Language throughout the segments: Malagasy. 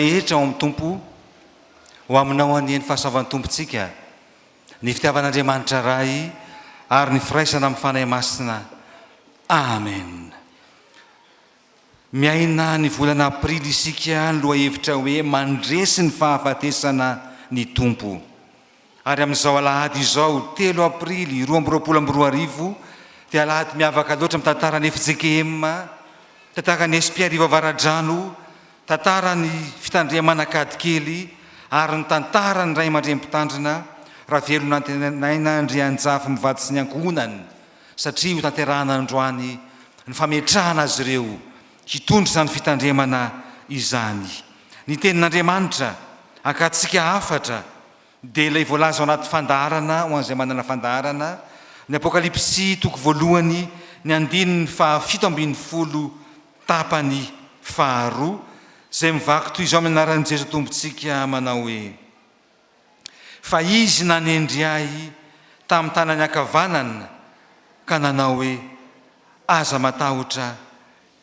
rehetra ao amin'ny tompo ho aminao anieny fahasoavan'ny tompontsika ny fitiavan'Andriamanitra ray ary ny firaisana amin'ny fanahy masina. Amen. Miaina ny volana aprily isika ny loha hevitra hoe mandresy ny fahafatesana ny tompo. Ary amin'izao alahady izao 3 aprily 2022 dia alahady miavaka loatra amin'ny tantaran'ny FJKM, tantaran'ny SP Varadrano, tantaran'ny fitandriamana Kadikely ary ny tantaran'ny Ray aman-dReny-mpitandrina Ravelon'Antenaina Andrianjafy mivady sy ny ankohonany, satria ho tanterahana androany ny fametrahana azy ireo hitondra izany fitandriamana izany. Ny tenin'Andriamanitra ankatsika hafatra dia ilay voalaza ao anaty fandaharana ho an'izay manana fandaharana ny Apokalipsy toko voalohany ny 7:12 tapany 2 izay mivaky toy izao amin'ny anaran'i Jesu tompontsika manao hoe: fa izy nanendry ahy tamin'ny tanany ankavanana ka nanao hoe aza matahotra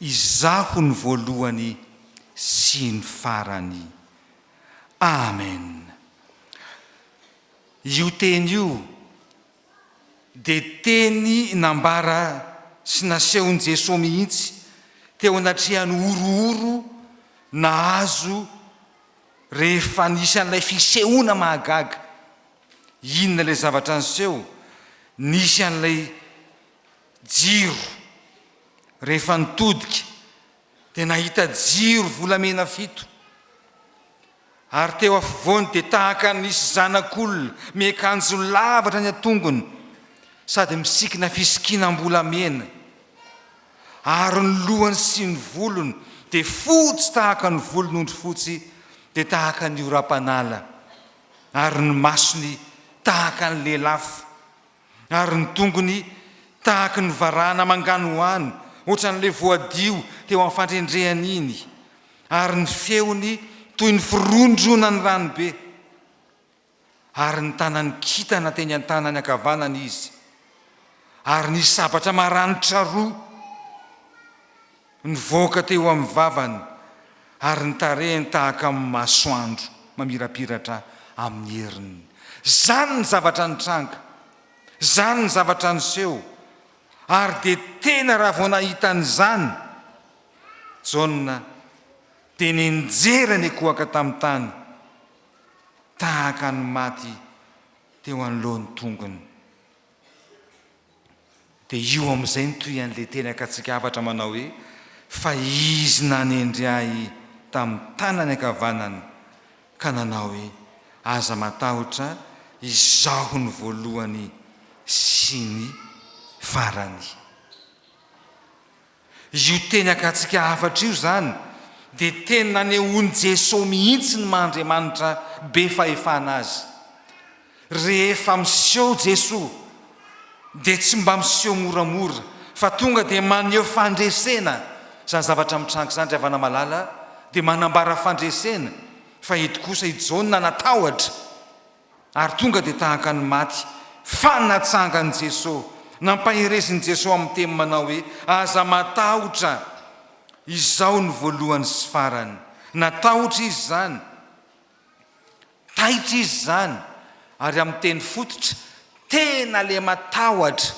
izaho ny voalohany sy ny farany. Amen. Io teny io dia teny nambara sy nasehon'i Jesosy mihitsy teo anatrehany orooro nahazo rehefa nisy an'ilay fisehoana mahagaga. Inona ilay zavatra niseho? Nisy an'ilay jiro rehefa nitodika dia nahita jiro volamena 7. Ary teo afovoany dia tahaka nisy zanak'olona miakanjo lavatra ny atongony sady misikina fisikinam-bolamena, ary ny lohany sy ny volony dia fotsy tahaka ny volon'ondry fotsy dia tahaka ny oram-panala, ary ny masony tahaka ny lelafo, ary ny tongony tahaka ny varahana manganohano ohatran'ilay voadio teo amin'ny fandrendrehany iny, ary ny feony toy ny firondrona ny ranobe, ary ny tanany kitana teny an-tanany ankavanana izy, ary ny sabatra maranitra 2 nivoaka teo amin'ny vavany, ary ny tarehiny tahaka amin'ny masoandro mamirapiratra amin'ny heriny. Zany ny zavatra nitranga, zany ny zavatra niseho, ary dia tena raha vao nahita an'izany Jaona dia nijery ny kohaka tamin'ny tany tahaka ny maty teo anoloan'ny tongony. Dia io amin'izay nitoy an'ilay teny ankatsika hafatra manao hoe fa izy nanendry ahy tamin'ny tanany ankavanana ka nanao hoe aza matahotra izaho ny voalohany sy ny farany. Io teny ankatsika hafatra io zany dia teny nanehoan'i Jesosy mihitsy ny Mahandriamanitra be fahefana azy. Rehefa miseho Jesosy dia tsy mba miseho moramora fa tonga dia maneho fandresena. Zany zavatra mitranga izany ry havana malala dia manambara fandresena, fa eto kosa i Jaona natahotra ary tonga dia tahaka ny maty fa natsangan'i Jesosy, nampaherezin'i Jesosy amin'ny teny manao hoe aza matahotra izaho ny voalohany sy farany. Natahotra izy zany, taitra izy zany, ary amin'ny teny fototra tena le matahotra.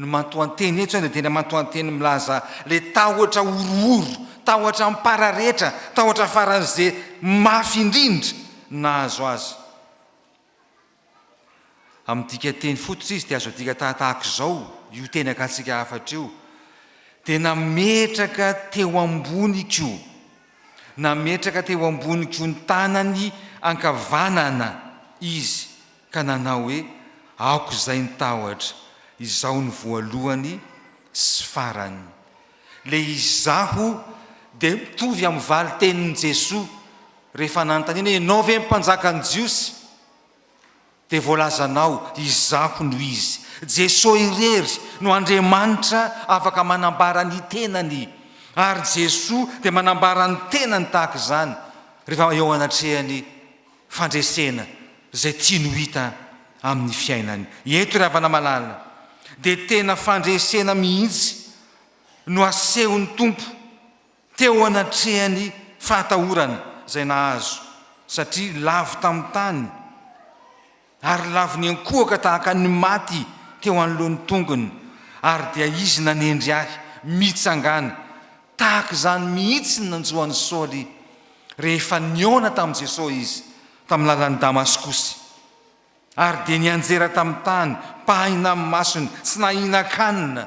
Ny mantoan-teny eto dia tena mantoan-teny milaza le tahotra orooro, tahotra mipararetra, tahotra faran'izay mafy indrindra nahazo azy. Amin'dika teny fototra izy dia azo adika tahaka izao io teny ankatsika hafatra io, dia nametraka teo ambony koa, nametraka teo ambony koa ny tanany ankavanana izy ka nanao hoe aoko izay ny tahotra izaho ny voalohany sy farany. Le izaho dia mitovy amin'ny valy tenin'i Jesosy rehefa nanontaniana hoe ianao ve mpanjakan'i Jiosy? Dia voalazanao izaho no izy. Jesosy irery no Andriamanitra afaka manambara ny tenany, ary Jesosy dia manambara ny tenany tahaka izany rehefa eo anatrehany fandresena izay tia no hita amin'ny fiainany. Eto ry havana malala dia tena fandresena mihitsy no asehon'ny tompo teo anatrehany fahatahorana izay nahazo satria lavo tamin'ny tany ary lavo ny ankohaka tahaka ny maty teo anoloan'ny tongony ary dia izy nanendry ahy mitsangana tahaka izany mihitsy ny nanjoan'ny Saoly rehefa niona tamin'i Jesosy izy tamin'ny lalan'ny Damaskosy ary dia nianjera tamin'ny tany pahina amin'ny masony tsy nahinan-kanina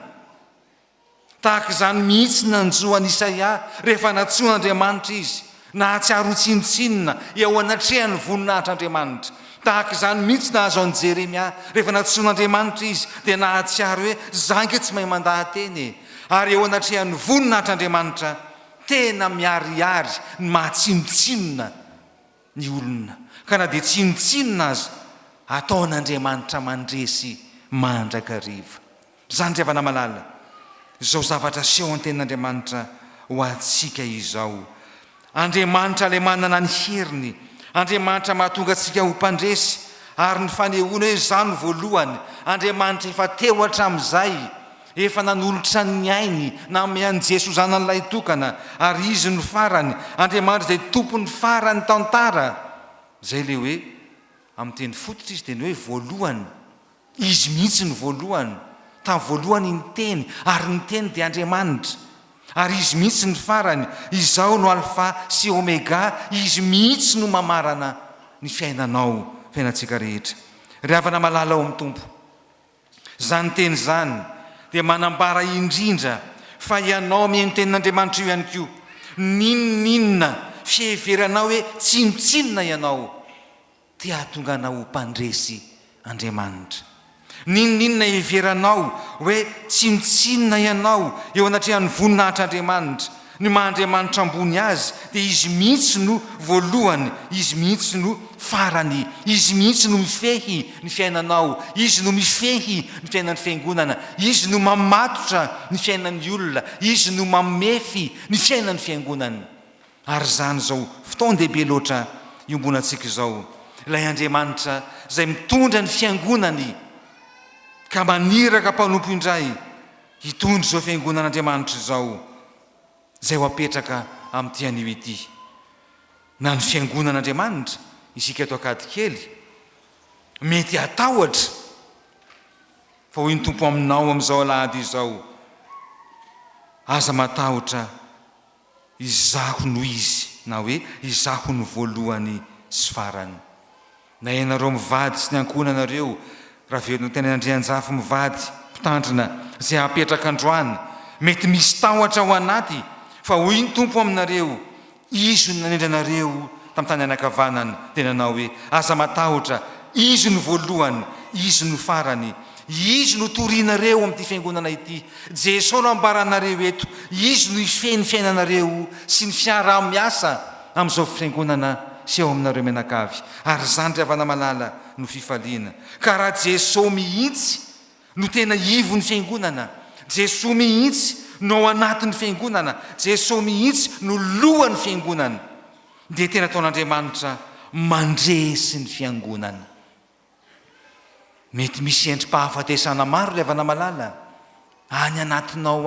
tahaka izany mihitsy nanjoan'i Isaia rehefa natsoan'Andriamanitra izy nahatsiaro tsinotsinona eo anatrehan'ny voninahitr'Andriamanitra tahaka izany mihitsy nahazo an'i Jeremia rehefa natsoan'Andriamanitra izy dia nahatsiaro hoe zanky tsy mahay mandahateny ary eo anatrehan'ny voninahitr'Andriamanitra tena miariary ny mahatsinotsinona ny olona ka na dia tsinotsinona azy ataon'Andriamanitra mandresy mandrakariva zany ry havana malala izao zavatra seho an-ten'Andriamanitra ho antsika izao. Andriamanitra ilay manana ny heriny, Andriamanitra mahatonga antsika ho mpandresy ary ny fanehoana hoe izao no voalohany. Andriamanitra efa teo hatramin'izay efa nanolotra ny ainy nanome an'i Jesosy zanan'ilay tokana ary izy no farany. Andriamanitra izay tompon'ny farany tantara izay le hoe amin'ny teny fototra izy teny hoe voalohany, izy mihitsy ny voalohany, tamin'ny voalohany ny teny ary ny teny dia Andriamanitra ary izy mihitsy ny farany. Izao no alfa sy omega, izy mihitsy no mamarana ny fiainanao, fiainantsika rehetra. Ry havana malala ao amin'ny tompo, zany teny zany dia manambara indrindra fa ianao mihaino tenin'Andriamanitra io ihany koa. Ninona fieveranao hoe tsinotsinona ianao dia hahatonga anao ho mpandresy Andriamanitra. Ninona everanao hoe tsinotsinona ianao eo anatrehan'ny voninahitr'Andriamanitra, ny maha-Andriamanitra ambony azy dia izy mihitsy no voalohany, izy mihitsy no farany, izy mihitsy no mifehy ny fiainanao, izy no mifehy ny fiainan'ny fiangonana, izy no mamatotra ny fiainan'ny olona, izy no mamefy ny fiainan'ny fiangonana. Ary zany zao fotoan-dehibe loatra iombonantsika izao, ilay Andriamanitra izay mitondra ny fiangonany ka maniraka mpanompo indray hitondra izao fiangonan'Andriamanitra izao izay ho apetraka amin'ity anio ity. Na ny fiangonan'Andriamanitra isika eto Ankadikely mety hatahotra fa hoy ny tompo aminao amin'izao alahady izao, aza matahotra izaho no izy, na hoe izaho no voalohany sy farany. Na ianareo mivady sy ny ankohonanareo raha velona tena Andrianjafy mivady mpitandrina izay hapetraka androany, mety misy tahotra ao anaty fa hoy ny tompo aminareo, izy no nanendry anareo tamin'ny tany anakavanana, dia nanao hoe aza matahotra, izy no voalohany, izy no farany, izy no torianareo amin'ity fiangonana ity. Jesosy no ambaranareo eto, izy no ifehy ny fiainanareo sy ny fiarah-miasa amin'izao fiangonana sy eo aminareo menakavy. Ary zany ry havana malala no fifaliana. Ka raha Jesosy mihitsy no tena ivo ny fiangonana, Jesosy mihitsy no ao anatin'ny fiangonana, Jesosy mihitsy no lohan'ny fiangonana, dia tena ataon'Andriamanitra mandresy ny fiangonana. Mety misy endrim-pahafatesana maro ry havana malala, any anatinao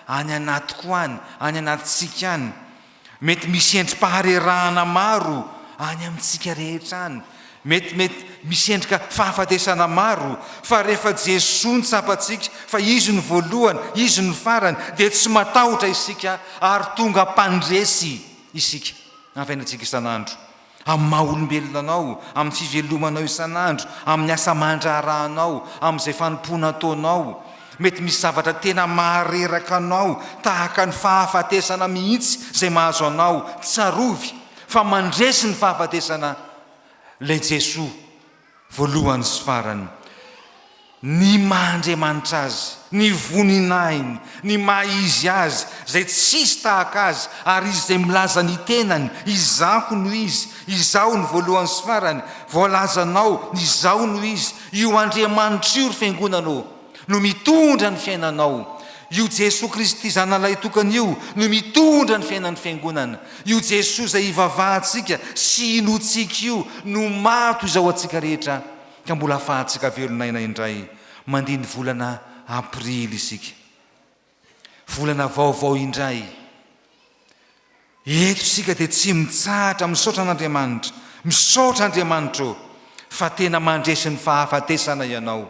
any anatiko any anatintsika any. Mety misy endrim-paharerahana maro any amintsika rehetra any. Mety misy endrika fahafatesana maro, fa rehefa Jesosy ny tsapantsika fa izy ny voalohany, izy ny farany, dia tsy matahotra isika ary tonga mpandresy isika amin'ny fiainantsika isan'andro, amin'ny maha-olombelonanao, amin'ny fivelomanao isan'andro, amin'ny asa mandrarahanao, amin'izay fanompona ataonao. Mety misy zavatra tena mahareraka anao tahaka ny fahafatesana mihitsy izay mahazo anao, tsarovy fa mandresy ny fahafatesana ilay Jesosy voalohany sy farany. Ny maha-Andriamanitra azy, ny voninahiny, ny maha-izy azy izay tsisy tahaka azy, ary izy izay milaza ny tenany, izaho no izy, izaho ny voalohany sy farany, voalazanao izaho no izy. Io Andriamanitra io ry fiangonanao no mitondra ny fiainanao. Io Jesosy Kristy zanan'ilay tokana io no mitondra ny fiainan'ny fiangonana. Io Jesosy izay ivavahantsika sy inotsika io no mato izao antsika rehetra, ka mbola ahafahantsika velonaina indray mandihy ny volana aprily isika, volana vaovao indray. eto isika dia tsy mitsahatra misaotra an'Andriamanitra, misaotra Andriamanitra fa tena mandresy ny fahafatesana ianao.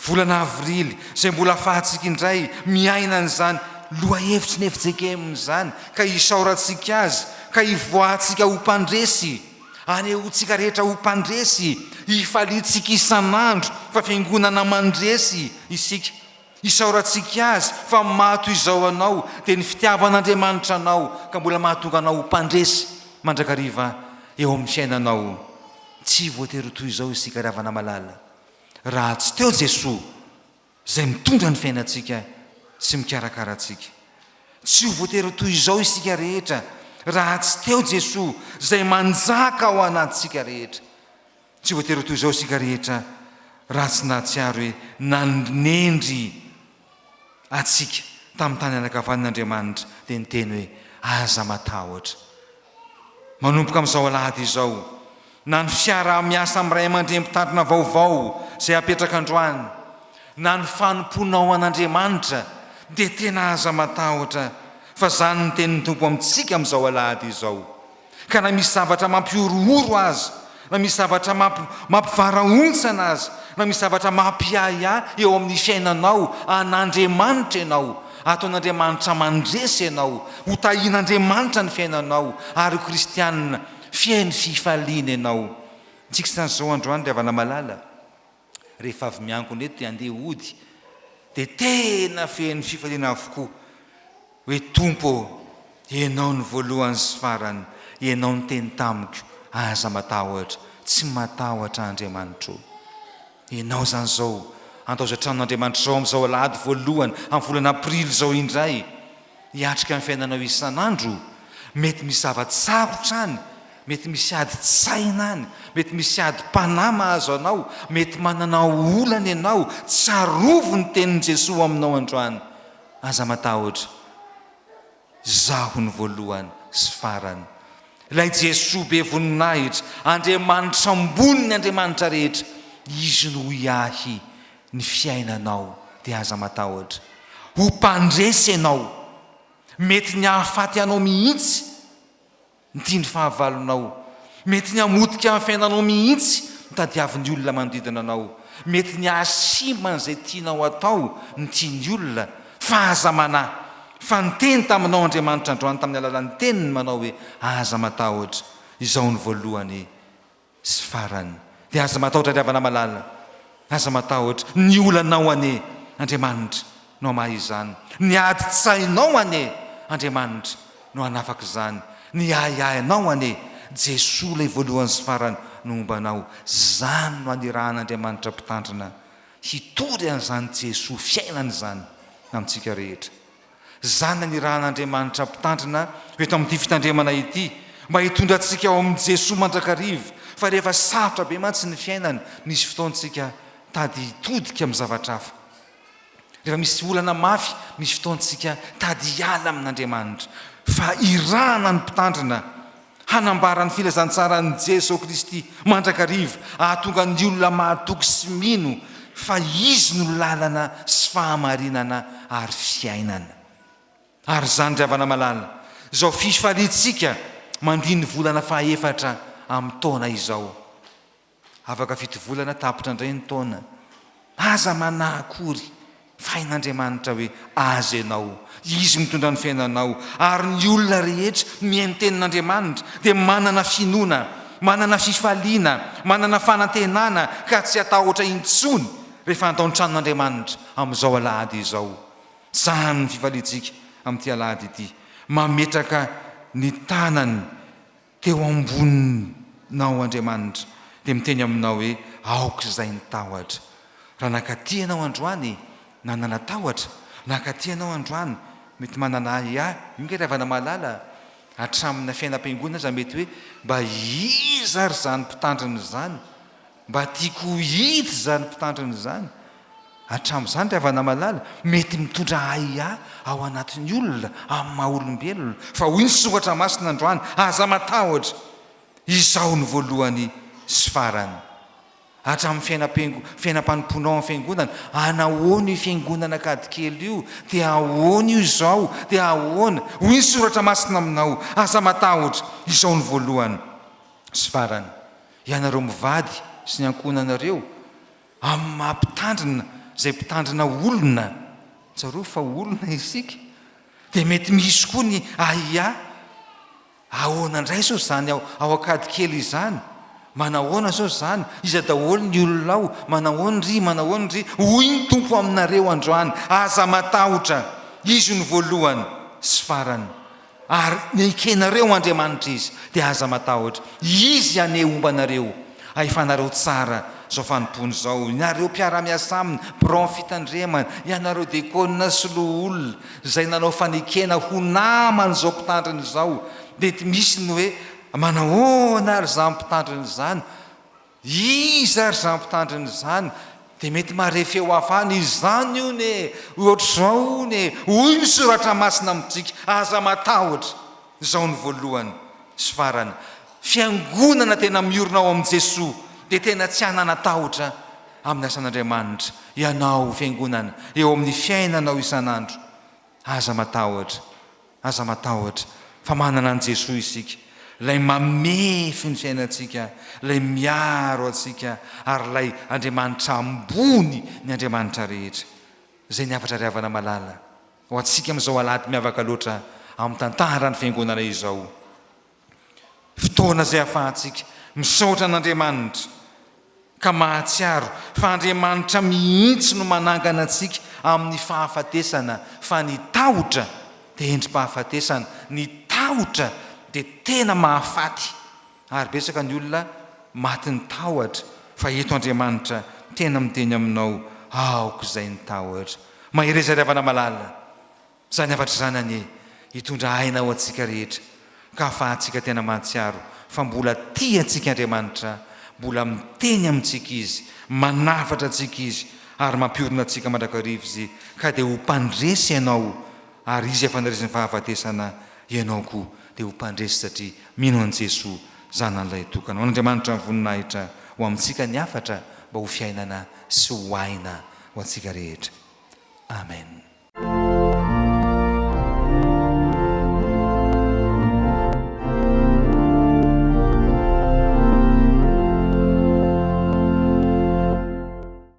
Volana avrily izay mbola fahatsika indray miaina n'izany loha hevitry ny Efijekemizany, ka isaorantsika azy, ka hivoahantsika ho mpandresy, anehoantsika rehetra ho mpandresy, hifalitsika isan'andro fa fiangonana mandresy isika. Isaorantsika azy fa mato izao anao dia ny fitiavan'Andriamanitra anao, ka mbola mahatonga anao ho mpandresy mandrakariva eo amin'ny fiainanao. Tsy voatery toy izao isika ravana malala, raha tsy teo Jesoa izay mitondra ny fiainantsika sy mikarakara antsika. Tsy voatery toy izao isika rehetra raha tsy teo Jesoa izay manjaka ao anatintsika rehetra. Tsy voatery toy izao isika rehetra raha tsy nahatsiaro hoe nanendry atsika tamin'ny tany anakavan'Andriamanitra dia niteny hoe aza matahotra. Manomboka amin'izao alahady izao, na ny fiara-miasa amin'ny ray aman-drem-pitandrina vaovao izay apetraka androany, na ny fanomponao an'Andriamanitra dia tena aza matahotra, fa zany ny tenin'ny Tompo amintsika amin'izao alahady izao. Ka na misy zavatra mampiorooro azy, na misy zavatra mampivarahontsana azy, na misy zavatra mampiaya eo amin'ny fiainanao, an'Andriamanitra ianao, ataon'Andriamanitra mandresy ianao, ho tahian'Andriamanitra ny fiainanao, ary kristianina fiainy fifaliana ianao. Tsika san'izao androany ravana malala, rehefa avy miankona eto dia andeha hody, dia tena fiainy fifaliana avokoa hoe Tompo, ianao ny voalohany sy farany, ianao ny teny tamiko, aza matahotra. Tsy matahotra Andriamanitra. Ianao zany zao andao tranon'Andriamanitra zao amin'izao alahady voalohany amin'ny volana aprily zao indray, hiatrika amin'ny fiainanao isan'andro. Mety misy zava-tsarotra any, mety misy ady tsaina any, mety misy ady mpanama azo anao, mety manana olana ianao, tsarovo ny tenin'i Jesoa aminao androany. Aza matahotra, zaho ny voalohany sy farany. Ilay Jesoa be voninahitra, Andriamanitra ambony ny Andriamanitra rehetra, izy no iahy ny fiainanao dia aza matahotra. Ho mpandresy ianao, mety ny hahafaty anao mihitsy ny fahavalonao, mety ny hamotika amin'ny fiainanao mihitsy mitadiavin'ny olona manodidina anao, mety ny hahasimba an'izay tianao atao ny tian'ny olona, fa aza manahy, fa niteny taminao Andriamanitra androany tamin'ny alalan'ny teniny manao hoe aza matahotra, izao ny voalohany sy farany. Dia aza matahotra ravana malala, aza matahotra ny olanao ane, Andriamanitra no hamahy izany. Ny ady tsainao ane, Andriamanitra no hanafaka izany. Ny ahiahinao ane, Jesoa ilay voalohany sy farany no mombanao. Zany no aniran'Andriamanitra mpitandrina hitory an'izany Jesoa fiainana izany amintsika rehetra. Zany aniran'Andriamanitra mpitandrina eto amin'ity fitandremana ity, mba hitondra antsika ao amin'ny Jesoa mandrakariva. Fa rehefa sarotra be mantsy ny fiainana, misy fotoantsika tady hitodika amin'ny zavatra hafa. Rehefa misy olana mafy, misy fotoantsika tady hiala amin'Andriamanitra. Fa irana ny mpitandrina hanambara ny filazantsarany Jesosy Kristy mandrakariva, ahatonga ny olona mahatoky sy mino fa izy no lalana sy fahamarinana ary fiainana. Ary zany ravana malala, izao fifalitsika mandiny volana fahaefatra amin'ny taona izao. Afaka 7 volana tapitra indray ny taona. Aza manahy akory fain'Andriamanitra hoe aza ianao, izy mitondra ny fiainanao, ary ny olona rehetra mihaino tenin'Andriamanitra dia manana finoana, manana fifaliana, manana fanantenana, ka tsy atahotra intsony rehefa atao ny tranon'Andriamanitra amin'izao alahady izao. Zany ny fifalitsika amin'ity alahady ity, mametraka ny tanany teo amboninao Andriamanitra, dia miteny aminao hoe aoka izay ny tahotra. Raha nakaty ianao androany, nanana tahotra, nakaty ianao androany, mety manana inge ravana malala, hatramina fiainam-piangonana za mety hoe mba iza ary zany mpitandrina izany, mba tiako hita zany mpitandrina izany. Hatramin'izany ravana malala, mety mitondra ao anatin'ny olona, amin'ny maha-olombelona. Fa hoy ny soratra masina androany, aza matahotra, izao ny voalohany sy farany. hatramin'ny fiainam-panomponao amin'ny fiangonana, anahoana io fiangonana kadikely io, dia ahoana io izao, dia ahoana hoy ny soratra masina aminao, aza matahotra. Izao ny voalohany sy farany. Ianareo mivady sy ny ankohonanareo amin'ny mampitandrina izay mpitandrina olona, tsarao fa olona isika, dia mety misy koa ny ahoana indray sao zany ao akadikely izany, manahoana sao zany, iza daholo ny olonao, manahoana ry hoy ny tompo aminareo androany, aza matahotra. Izy ny voalohany sy farany, ary nikenareo Andriamanitra izy dia aza matahotra. Izy ane ombanareo ahifanareo tsara zao fanompony zao, ianareo mpiara-miasa aminy, bron fitandremana, ianareo dekona sy loholona zay nanao fanekena ho namany zao mpitandriny zao. Dia misy ny hoe manahoana ary za mpitandriny zany, iza ary za mpitandriny zany, dia mety marefy eo afany, izany io ne, ohatr'izao ne, hoy ny soratra masina amintsika, aza matahotra. Zao ny voalohany sy farany. Fiangonana tena miorina ao amin'i Jesosy dia tena tsy hananatahotra amin'ny asan'Andriamanitra. Ianao fiangonana eo amin'ny fiainanao isan'andro, aza matahotra, aza matahotra. Fa manana an' Jesosy isika, ilay mamefy ny fiainantsika, ilay miaro atsika, ary ilay Andriamanitra ambony ny Andriamanitra rehetra. Izay ny afatra riavana malala ho atsika amin'izao alahady miavaka loatra amin'ny tantarany fiangonana izao. Fotoana izay ahafahantsika misaotra an'Andriamanitra ka mahatsiaro fa Andriamanitra mihitsy no manangana atsika amin'ny fahafatesana, fa ny tahotra dia endrim-pahafatesana, ny tahotra dia tena mahafaty. Ary betsaka ny olona maty ny tahotra, fa eto Andriamanitra tena miteny aminao, aoko izay ny tahotra. Mahireza riavana malala, zany afatra zany anie hitondra aina ho atsika rehetra, ka ahafahantsika tena mahatsiaro fa mbola tia antsika Andriamanitra, mbola miteny amintsika izy, manafatra antsika izy, ary mampiorina antsika mandrakariva izy, ka dia ho mpandresy ianao, ary izy efanresy ny fahafatesana, ianao koa dia ho mpandresy satria mino an' Jesosy zanan'ilay tokana. Ho an'Andriamanitra voninahitra ho amintsika ny afatra mba ho fiainana sy ho aina ho antsika rehetra.